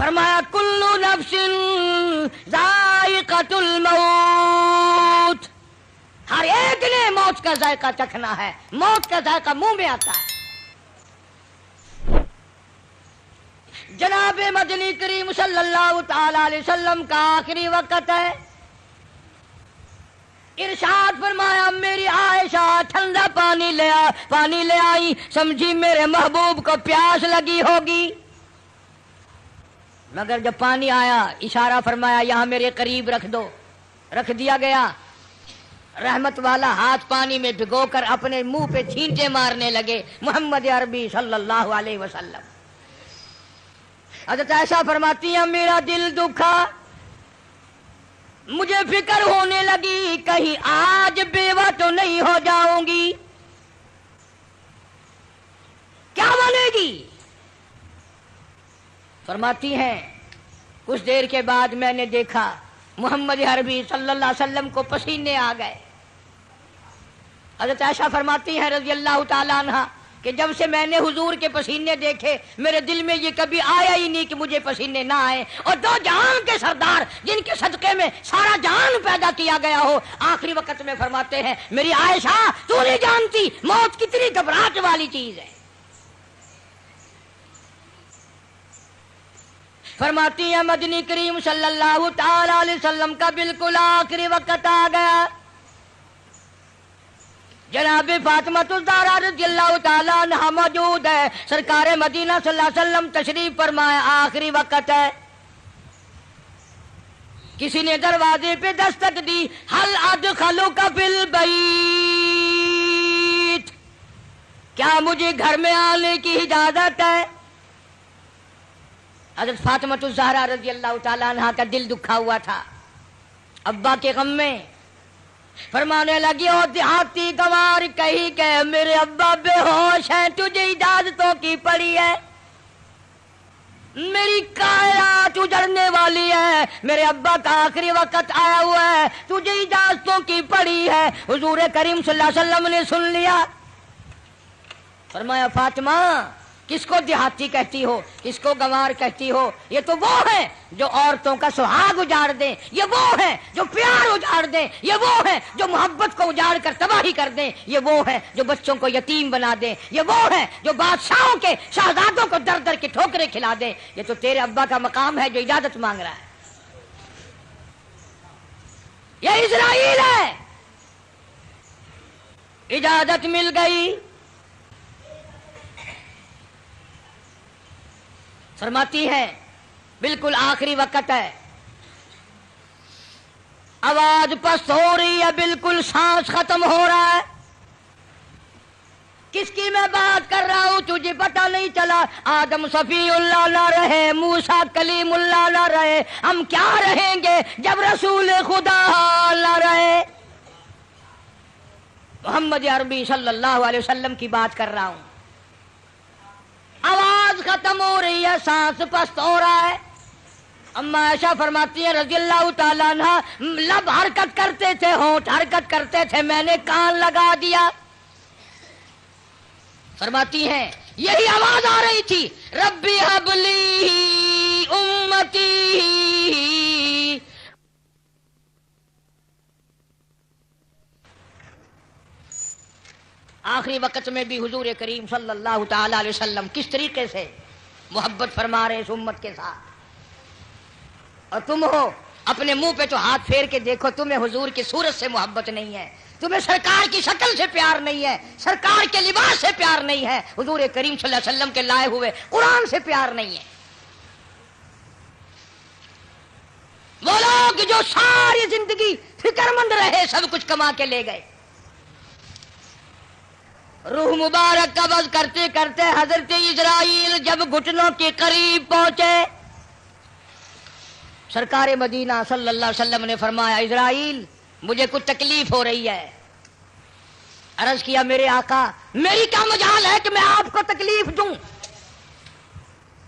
فرمایا کلو نفس ذائقۃ الموت، ہر ایک نے موت کا ذائقہ چکھنا ہے، موت کا ذائقہ منہ میں آتا ہے۔ جناب مدنی کریم صلی اللہ تعالی علیہ وسلم کا آخری وقت ہے، ارشاد فرمایا میری عائشہ ٹھنڈا پانی لے آئی، سمجھی میرے محبوب کو پیاس لگی ہوگی، مگر جب پانی آیا اشارہ فرمایا یہاں میرے قریب رکھ دو، رکھ دیا گیا۔ رحمت والا ہاتھ پانی میں بھگو کر اپنے منہ پہ چھینٹے مارنے لگے محمد عربی صلی اللہ علیہ وسلم۔ حضرت عائشہ فرماتی ہیں میرا دل دکھا، مجھے فکر ہونے لگی کہیں آج بیوہ تو نہیں ہو جاؤں گی، کیا بنے گی؟ فرماتی ہیں کچھ دیر کے بعد میں نے دیکھا محمد عربی صلی اللہ علیہ وسلم کو پسینے آ گئے۔ حضرت عائشہ فرماتی ہیں رضی اللہ تعالی عنہ کہ جب سے میں نے حضور کے پسینے دیکھے میرے دل میں یہ کبھی آیا ہی نہیں کہ مجھے پسینے نہ آئے، اور دو جہان کے سردار جن کے صدقے میں سارا جہان پیدا کیا گیا ہو، آخری وقت میں فرماتے ہیں میری عائشہ تو نہیں جانتی موت کتنی گھبراہٹ والی چیز ہے۔ فرماتی ہیں مدنی کریم صلی اللہ تعالی علیہ وسلم کا بالکل آخری وقت آ گیا، جناب فاطمہ الزہرا رضی اللہ تعالیٰ عنہا موجود ہے، سرکار مدینہ صلی اللہ علیہ وسلم تشریف فرمائے، آخری وقت ہے۔ کسی نے دروازے پہ دستک دی، حل ادخلک فی البیت، کیا مجھے گھر میں آنے کی اجازت ہے؟ حضرت فاطمہ الزہرا رضی اللہ تعالیٰ عنہا کا دل دکھا ہوا تھا ابا کے غم میں، فرمانے لگی او دیہاتی گوار کہی کہ میرے ابا بے ہوش ہیں، تجھے اجازتوں کی پڑی ہے، میری کائنات اجڑنے والی ہے، میرے ابا کا آخری وقت آیا ہوا ہے، تجھے اجازتوں کی پڑی ہے۔ حضور کریم صلی اللہ علیہ وسلم نے سن لیا، فرمایا فاطمہ کس کو دیہاتی کہتی ہو، کس کو گنوار کہتی ہو؟ یہ تو وہ ہیں جو عورتوں کا سہاگ اجاڑ دیں، یہ وہ ہیں جو پیار اجاڑ دیں، یہ وہ ہیں جو محبت کو اجاڑ کر تباہی کر دیں، یہ وہ ہیں جو بچوں کو یتیم بنا دیں، یہ وہ ہیں جو بادشاہوں کے شہزادوں کو در در کے ٹھوکریں کھلا دیں۔ یہ تو تیرے ابا کا مقام ہے جو اجازت مانگ رہا ہے، یہ اسرائیل ہے۔ اجازت مل گئی، فرماتی ہے بالکل آخری وقت ہے، آواز پست ہو رہی ہے، بالکل سانس ختم ہو رہا ہے، کس کی میں بات کر رہا ہوں تجھے پتہ نہیں چلا؟ آدم صفی اللہ نہ رہے، موسیٰ کلیم اللہ نہ رہے، ہم کیا رہیں گے جب رسول خدا نہ رہے؟ محمد عربی صلی اللہ علیہ وسلم کی بات کر رہا ہوں، آواز ختم ہو رہی ہے، سانس پست ہو رہا ہے۔ اما عائشہ فرماتی ہیں رضی اللہ تعالیٰ عنہ لب حرکت کرتے تھے، ہونٹ حرکت کرتے تھے، میں نے کان لگا دیا۔ فرماتی ہیں یہی آواز آ رہی تھی، ربی ہب لی امتی۔ آخری وقت میں بھی حضور کریم صلی اللہ تعالی علیہ وسلم کس طریقے سے محبت فرما رہے اس امت کے ساتھ، اور تم ہو اپنے منہ پہ تو ہاتھ پھیر کے دیکھو، تمہیں حضور کی صورت سے محبت نہیں ہے، تمہیں سرکار کی شکل سے پیار نہیں ہے، سرکار کے لباس سے پیار نہیں ہے، حضور کریم صلی اللہ علیہ وسلم کے لائے ہوئے قرآن سے پیار نہیں ہے۔ وہ لوگ جو ساری زندگی فکر مند رہے، سب کچھ کما کے لے گئے، روح مبارک قبض کرتے کرتے حضرت اسرائیل جب گھٹنوں کے قریب پہنچے، سرکار مدینہ صلی اللہ علیہ وسلم نے فرمایا اسرائیل مجھے کچھ تکلیف ہو رہی ہے۔ عرض کیا میرے آقا میری کیا مجال ہے کہ میں آپ کو تکلیف دوں،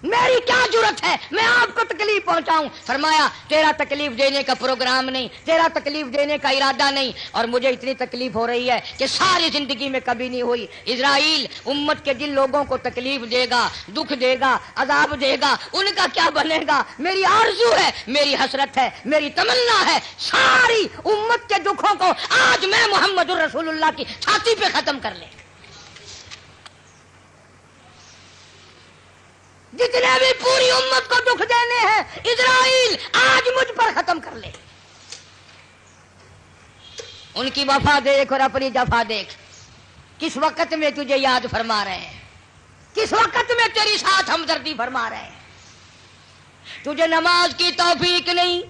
میری کیا جرت ہے میں آپ کو تکلیف پہنچاؤں؟ فرمایا تیرا تکلیف دینے کا پروگرام نہیں، تیرا تکلیف دینے کا ارادہ نہیں، اور مجھے اتنی تکلیف ہو رہی ہے کہ ساری زندگی میں کبھی نہیں ہوئی۔ اسرائیل امت کے جن لوگوں کو تکلیف دے گا، دکھ دے گا، عذاب دے گا، ان کا کیا بنے گا؟ میری آرزو ہے، میری حسرت ہے، میری تمنا ہے، ساری امت کے دکھوں کو آج میں محمد الرسول اللہ کی چھاتی پہ ختم کر لے۔ جتنے بھی پوری امت کو دکھ دینے ہیں اسرائیل آج مجھ پر ختم کر لے۔ ان کی وفا دیکھ اور اپنی جفا دیکھ، کس وقت میں تجھے یاد فرما رہے ہیں، کس وقت میں تیری ساتھ ہمدردی فرما رہے ہیں۔ تجھے نماز کی توفیق نہیں،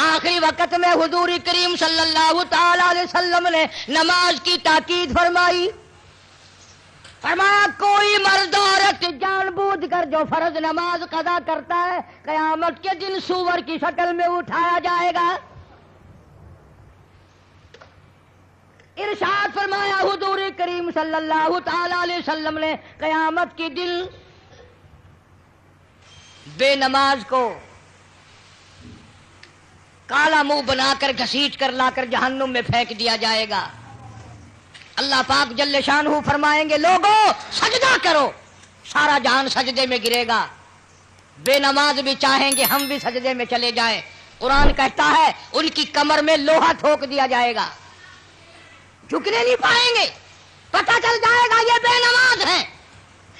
آخری وقت میں حضور کریم صلی اللہ تعالی علیہ وسلم نے نماز کی تاکید فرمائی۔ فرمایا کوئی مرد عورت جان بوجھ کر جو فرض نماز قضا کرتا ہے قیامت کے دن سور کی شکل میں اٹھایا جائے گا۔ ارشاد فرمایا حضور کریم صلی اللہ تعالی علیہ وسلم نے قیامت کے دن بے نماز کو کالا منہ بنا کر گھسیٹ کر لا کر جہنم میں پھینک دیا جائے گا۔ اللہ پاک جل شانہ فرمائیں گے لوگوں سجدہ کرو، سارا جہان سجدے میں گرے گا۔ بے نماز بھی چاہیں گے ہم بھی سجدے میں چلے جائیں، قرآن کہتا ہے ان کی کمر میں لوہا ٹھوک دیا جائے گا، جھکنے نہیں پائیں گے، پتہ چل جائے گا یہ بے نماز ہیں،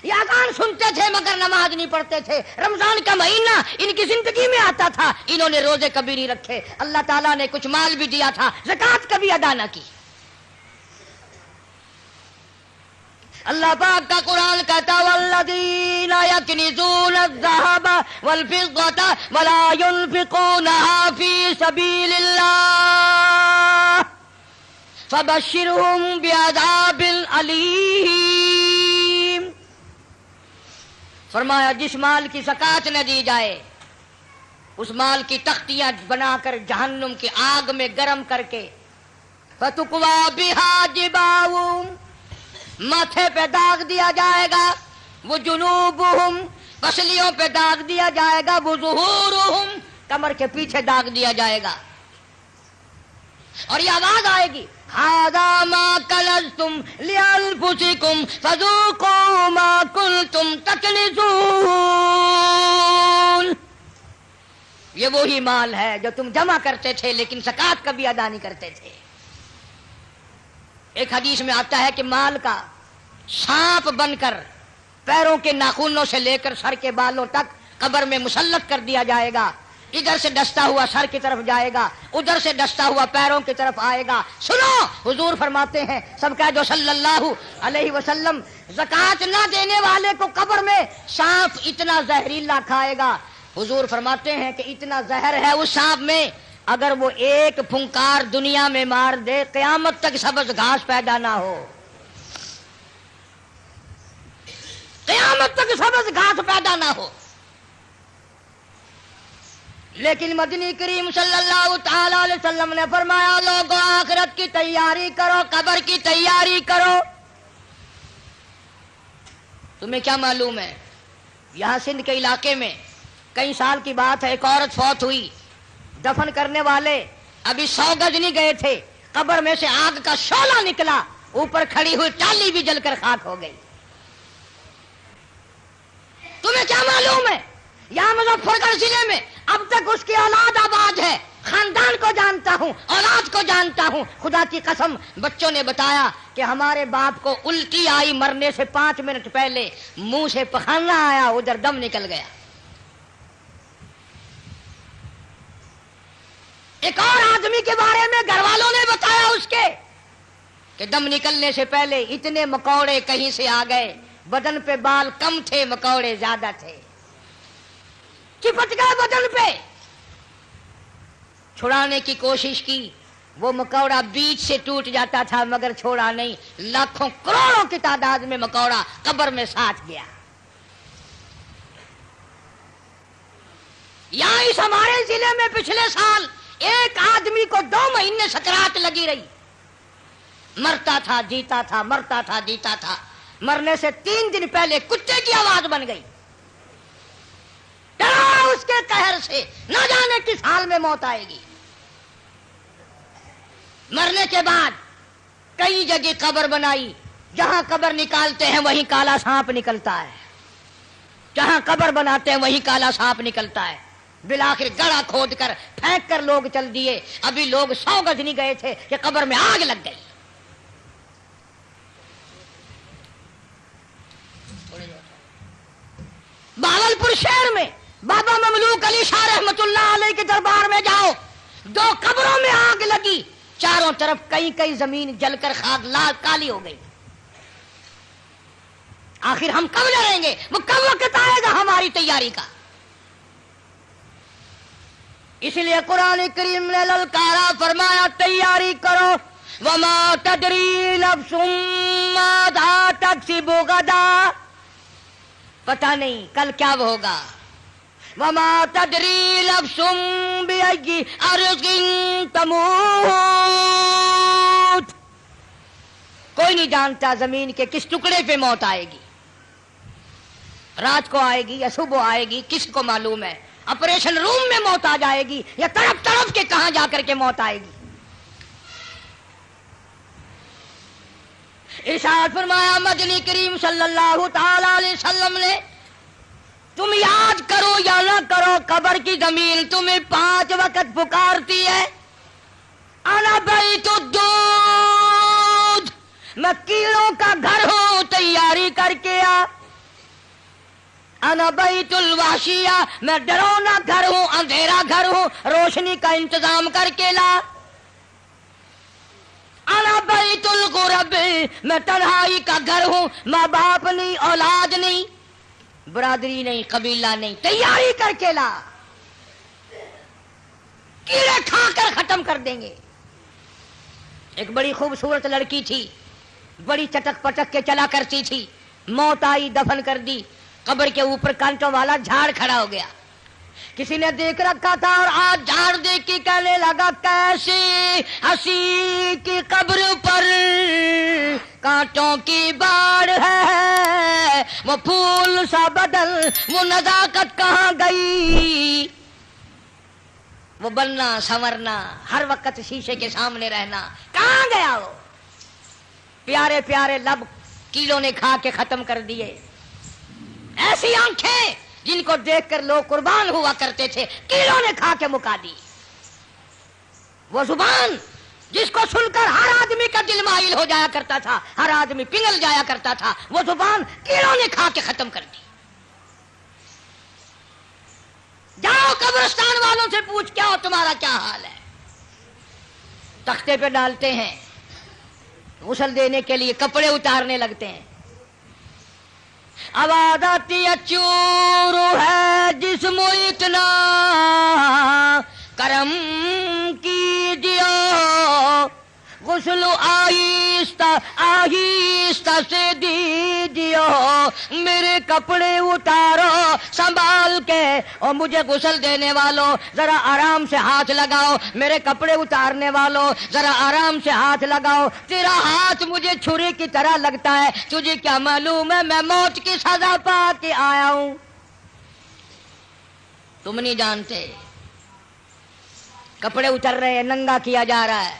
یہ اذان سنتے تھے مگر نماز نہیں پڑھتے تھے، رمضان کا مہینہ ان کی زندگی میں آتا تھا، انہوں نے روزے کبھی نہیں رکھے، اللہ تعالیٰ نے کچھ مال بھی دیا تھا، زکوٰۃ کبھی ادا نہ کی۔ اللہ پاک کا قرآن کہتا والذین یکنزون الذھب والفضة ولا ينفقونها فی سبیل اللہ فبشرهم بعذاب علیم۔ فرمایا جس مال کی زکوٰۃ نہ دی جائے اس مال کی تختیاں بنا کر جہنم کی آگ میں گرم کر کے فتقوی بها جباہم ماتھے پہ داغ دیا جائے گا، وہ جنوبہم پسلیوں پہ داغ دیا جائے گا، وہ ظہورہم کمر کے پیچھے داغ دیا جائے گا، اور یہ آواز آئے گی ھذا ما کنزتم لانفسکم فذوقوا ما کنتم تکنزون۔ یہ وہی مال ہے جو تم جمع کرتے تھے لیکن زکوٰۃ کبھی ادا نہیں کرتے تھے۔ ایک حدیث میں آتا ہے کہ مال کا سانپ بن کر پیروں کے ناخنوں سے لے کر سر کے بالوں تک قبر میں مسلط کر دیا جائے گا، ادھر سے ڈستا ہوا سر کی طرف جائے گا، ادھر سے ڈستا ہوا پیروں کی طرف آئے گا۔ سنو حضور فرماتے ہیں سب کہہ دو صلی اللہ علیہ وسلم، زکوٰۃ نہ دینے والے کو قبر میں سانپ اتنا زہریلا کھائے گا، حضور فرماتے ہیں کہ اتنا زہر ہے اس سانپ میں اگر وہ ایک پھنکار دنیا میں مار دے قیامت تک سبز گھاس پیدا نہ ہو، قیامت تک سبز گھاس پیدا نہ ہو۔ لیکن مدنی کریم صلی اللہ تعالی علیہ وسلم نے فرمایا لوگوں آخرت کی تیاری کرو، قبر کی تیاری کرو۔ تمہیں کیا معلوم ہے یہاں سندھ کے علاقے میں کئی سال کی بات ہے، ایک عورت فوت ہوئی، دفن کرنے والے ابھی 100 گز نہیں گئے تھے، قبر میں سے آگ کا شعلہ نکلا، اوپر کھڑی ہوئی ٹالی بھی جل کر خاک ہو گئی۔ تمہیں کیا معلوم ہے یہاں مظفر گڑھ ضلع میں اب تک اس کی اولاد آباد ہے، خاندان کو جانتا ہوں، اولاد کو جانتا ہوں، خدا کی قسم بچوں نے بتایا کہ ہمارے باپ کو الٹی آئی مرنے سے 5 منٹ پہلے، منہ سے پخانا آیا، ادھر دم نکل گیا۔ ایک اور آدمی کے بارے میں گھر والوں نے بتایا اس کے کہ دم نکلنے سے پہلے اتنے مکوڑے کہیں سے آ گئے، بدن پہ بال کم تھے مکوڑے زیادہ تھے، چپٹ گئے بدن پہ، چھڑانے کی کوشش کی، وہ مکوڑا بیچ سے ٹوٹ جاتا تھا مگر چھوڑا نہیں، لاکھوں کروڑوں کی تعداد میں مکوڑا قبر میں ساتھ گیا۔ یہاں اس ہمارے ضلع میں پچھلے سال ایک آدمی کو 2 مہینے سکرات لگی رہی، مرتا تھا جیتا تھا، مرتا تھا جیتا تھا، مرنے سے 3 دن پہلے کتے کی آواز بن گئی، ڈرو شر سے نہ جانے کس حال میں موت آئے گی. مرنے کے بعد کئی جگہ قبر بنائی، جہاں قبر نکالتے ہیں وہیں کالا سانپ نکلتا ہے، جہاں قبر بناتے ہیں وہیں کالا سانپ نکلتا ہے. بالآخر گڑھا کھود کر پھینک کر لوگ چل دیے. ابھی لوگ 100 گز نہیں گئے تھے کہ قبر میں آگ لگ گئی. بہاولپور شہر میں بابا مملوک علی شاہ رحمت اللہ علیہ کے دربار میں جاؤ، 2 قبروں میں آگ لگی، چاروں طرف کئی زمین جل کر خاک لال کالی ہو گئی. آخر ہم کب لڑیں گے؟ وہ کب وقت آئے گا ہماری تیاری کا؟ اس لیے قرآن کریم نے للکارا، فرمایا تیاری کرو. وما تدری نفس ماذا تکسب غدا، پتہ نہیں کل کیا ہوگا. وما تدری نفس بأي أرض تموت، کوئی نہیں جانتا زمین کے کس ٹکڑے پہ موت آئے گی، رات کو آئے گی یا صبح آئے گی، کس کو معلوم ہے. آپریشن روم میں موت آ جائے گی یا تڑپ تڑپ کے کہاں جا کر کے موت آئے گی. ارشاد فرمایا مدنی کریم صلی اللہ تعالی علیہ وسلم نے، تم یاد کرو یا نہ کرو، قبر کی زمین تمہیں 5 وقت پکارتی ہے. انا بیت الدود، میں کیڑوں کا گھر ہوں، تیاری کر کے آ. انا بیت الواشیہ، میں ڈرونا گھر ہوں، اندھیرا گھر ہوں، روشنی کا انتظام کر کے لا. انا بیت الغرب، میں تنہائی کا گھر ہوں، ماں باپ نہیں، اولاد نہیں، برادری نہیں، قبیلہ نہیں، تیاری کر کے لا، کیڑے کھا کر ختم کر دیں گے. ایک بڑی خوبصورت لڑکی تھی، بڑی چٹک پٹک کے چلا کرتی تھی، موت آئی، دفن کر دی. قبر کے اوپر کانٹوں والا جھاڑ کھڑا ہو گیا، کسی نے دیکھ رکھا تھا اور آج جھاڑ دیکھ کے کہنے لگا کیسی ہنسی کی قبر پر کانٹوں کی باڑ ہے، وہ پھول سا بدل، وہ نزاکت کہاں گئی. وہ بننا سنورنا، ہر وقت شیشے کے سامنے رہنا کہاں گیا؟ وہ پیارے پیارے لب کیڑوں نے کھا کے ختم کر دیے. ایسی آنکھیں جن کو دیکھ کر لوگ قربان ہوا کرتے تھے، کیڑوں نے کھا کے مکا دی. وہ زبان جس کو سن کر ہر آدمی کا دل مائل ہو جایا کرتا تھا، ہر آدمی پگھل جایا کرتا تھا، وہ زبان کیڑوں نے کھا کے ختم کر دی. جاؤ قبرستان والوں سے پوچھ کیا ہو تمہارا کیا حال ہے. تختے پہ ڈالتے ہیں، غسل دینے کے لیے کپڑے اتارنے لگتے ہیں. آواز آتی ہے چور ہے جسم اتنا کرم کیجیے، غسل آہستہ آہستہ سے دیجیے، میرے کپڑے اتارو سنبھال کے، اور مجھے غسل دینے والوں ذرا آرام سے ہاتھ لگاؤ، میرے کپڑے اتارنے والوں ذرا آرام سے ہاتھ لگاؤ. تیرا ہاتھ مجھے چھری کی طرح لگتا ہے، تجھے کیا معلوم ہے میں موت کی سزا پا کے آیا ہوں. تم نہیں جانتے. کپڑے اتر رہے ہیں، ننگا کیا جا رہا ہے.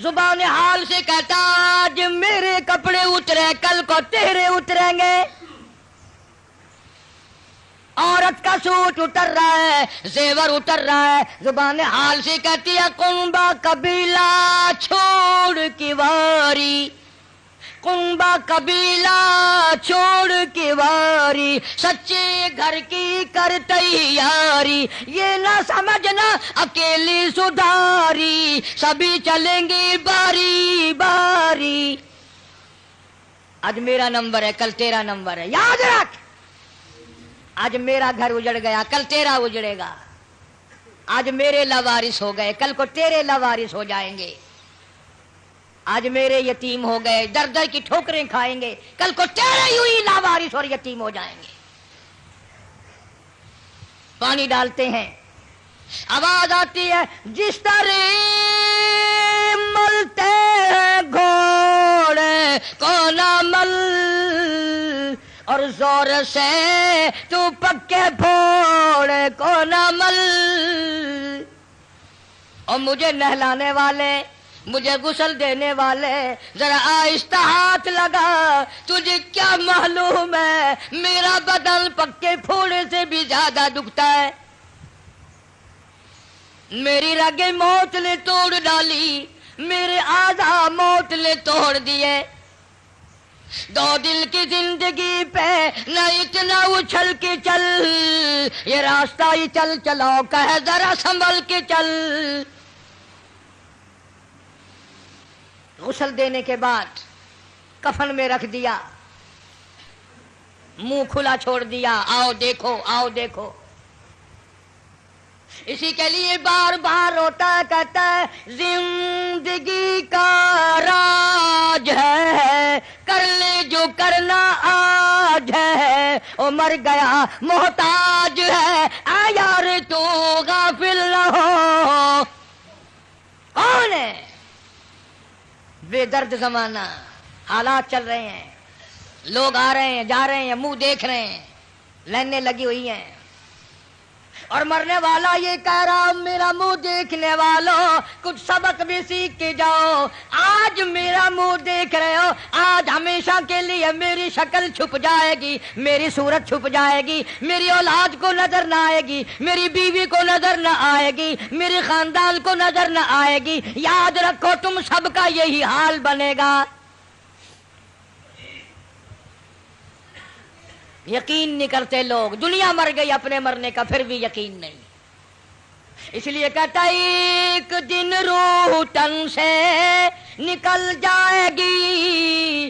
زبان حال سے کہتا آج میرے کپڑے اترے، کل کو تیرے اتریں گے. عورت کا سوٹ اتر رہا ہے، زیور اتر رہا ہے. زبان حال سے کہتی ہے کنبا قبیلہ چھوڑ کی واری، کنبا قبیلہ چھوڑ کی واری، سچے گھر کی کر تیاری، یہ نہ سمجھنا اکیلی سدھاری، سبھی چلیں گے باری باری. آج میرا نمبر ہے، کل تیرا نمبر ہے، یاد رکھ. آج میرا گھر اجڑ گیا، کل تیرا اجڑے گا. آج میرے لاوارث ہو گئے، کل کو تیرے لاوارث ہو جائیں گے. آج میرے یتیم ہو گئے، در در کی ٹھوکریں کھائیں گے، کل کو تیرے یوں ہی لاوارث اور یتیم ہو جائیں گے. پانی ڈالتے ہیں، آواز آتی ہے جس طرح ملتے ہیں گھوڑے کو نہ مل، اور زور سے تو پکے پھوڑے کون عمل. اور مجھے نہلانے والے، مجھے غسل دینے والے، ذرا آہستہ ہاتھ لگا. تجھے کیا معلوم ہے میرا بدن پکے پھوڑے سے بھی زیادہ دکھتا ہے. میری رگیں موت نے توڑ ڈالی، میرے اعضاء موت نے توڑ دیے. 2 دل کی زندگی پہ نہ اتنا اچھل کے چل، یہ راستہ ہی چل چلاؤ کہے ذرا سنبھل کے چل. غسل دینے کے بعد کفن میں رکھ دیا، منہ کھلا چھوڑ دیا. آؤ دیکھو آؤ دیکھو. اسی کے لیے بار بار روتا کہتا ہے زندگی کا راج ہے، کر لے جو کرنا آج ہے. او مر گیا محتاج ہے، آ یار تو غافل نہ ہو. کون ہے؟ بے درد زمانہ. حالات چل رہے ہیں، لوگ آ رہے ہیں جا رہے ہیں، منہ دیکھ رہے ہیں، لائنیں لگی ہوئی ہیں. اور مرنے والا یہ کہہ رہا میرا منہ دیکھنے والوں کچھ سبق بھی سیکھ کے جاؤ. آج میرا منہ دیکھ رہے ہو، آج ہمیشہ کے لیے میری شکل چھپ جائے گی، میری صورت چھپ جائے گی، میری اولاد کو نظر نہ آئے گی، میری بیوی کو نظر نہ آئے گی، میرے خاندان کو نظر نہ آئے گی. یاد رکھو تم سب کا یہی حال بنے گا. یقین نہیں کرتے لوگ. دنیا مر گئی اپنے مرنے کا، پھر بھی یقین نہیں. اس لیے کہتا ایک دن روح تن سے نکل جائے گی،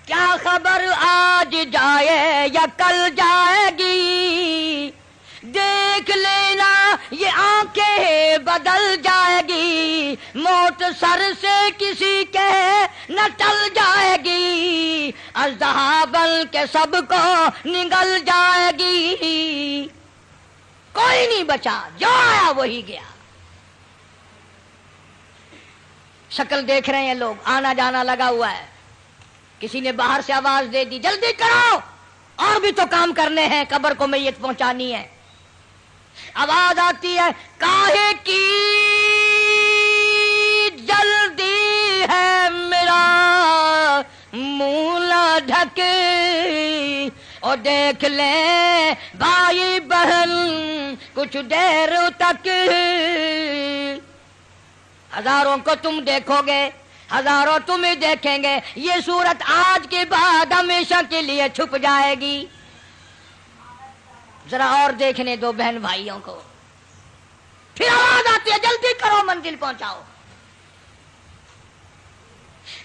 کیا خبر آج جائے یا کل جائے گی. دیکھ لینا یہ آنکھیں بدل جائے گی، موت سر سے کسی کے نہ ٹل جائے گی. اژدہا بن کے سب کو نگل جائے گی. کوئی نہیں بچا، جو آیا وہی گیا. شکل دیکھ رہے ہیں لوگ، آنا جانا لگا ہوا ہے. کسی نے باہر سے آواز دے دی جلدی کرو، اور بھی تو کام کرنے ہیں، قبر کو میت پہنچانی ہے. آواز آتی ہے کاہے کی جلدی ہے میرا منہ نہ ڈھکے، اور دیکھ لیں بھائی بہن کچھ دیر تک. ہزاروں کو تم دیکھو گے، ہزاروں تمہیں دیکھیں گے، یہ صورت آج کے بعد ہمیشہ کے لیے چھپ جائے گی. ذرا اور دیکھنے دو بہن بھائیوں کو. پھر آواز آتی ہے جلدی کرو منزل پہنچاؤ.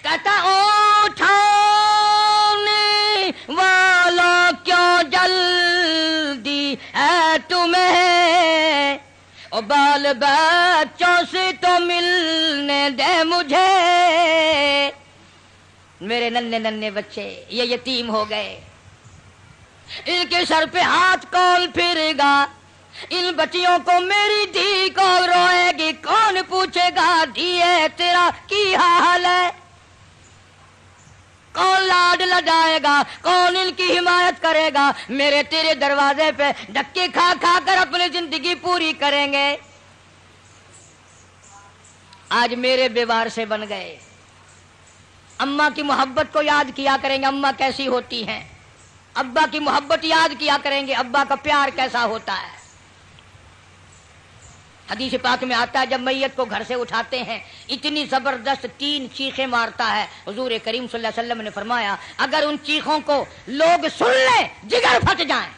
کہتا اٹھانے والا کیوں جلدی ہے تمہیں، اور بال بچوں سے تو ملنے دے مجھے. میرے ننھے ننھے بچے یہ یتیم ہو گئے، ان کے سر پہ ہاتھ کون پھرے گا؟ ان بچیوں کو میری دھی کون روئے گی؟ کون پوچھے گا دھیے تیرا کی حال ہے؟ کون لاڈ لڈائے گا؟ کون ان کی حمایت کرے گا؟ میرے تیرے دروازے پہ دھکے کھا کھا کر اپنی زندگی پوری کریں گے. آج میرے بیوار سے بن گئے. اماں کی محبت کو یاد کیا کریں گے، اماں کیسی ہوتی ہیں. ابا کی محبت یاد کیا کریں گے، ابا کا پیار کیسا ہوتا ہے. حدیث پاک میں آتا ہے جب میت کو گھر سے اٹھاتے ہیں اتنی زبردست 3 چیخیں مارتا ہے. حضور کریم صلی اللہ علیہ وسلم نے فرمایا اگر ان چیخوں کو لوگ سن لیں جگر پھٹ جائیں.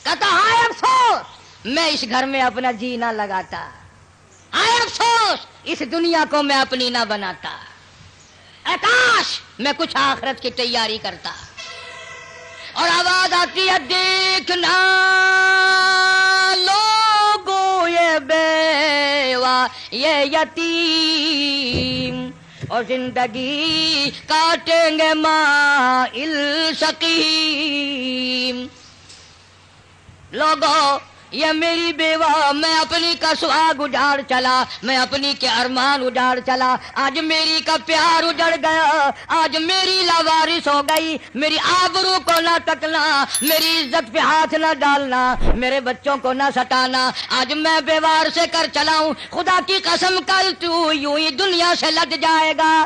کہتا ہائے افسوس میں اس گھر میں اپنا جی نہ لگاتا، ہائے افسوس اس دنیا کو میں اپنی نہ بناتا، اے کاش میں کچھ آخرت کی تیاری کرتا. اور آواز آتی ہے دیکھنا لوگوں یہ بیوہ یہ یتیم، اور زندگی کاٹیں گے مائل سقیم. لوگوں یہ میری بیوہ، میں اپنی کا سہاگ اجاڑ چلا، میں اپنی کے ارمان اجاڑ چلا، آج میری کا پیار اجڑ گیا، آج میری لاوارث ہو گئی، میری آبرو کو نہ تکنا، میری عزت پہ ہاتھ نہ ڈالنا، میرے بچوں کو نہ ستانا، آج میں بیوار سے کر چلا ہوں، خدا کی قسم کل تو یوں ہی دنیا سے لٹ جائے گا۔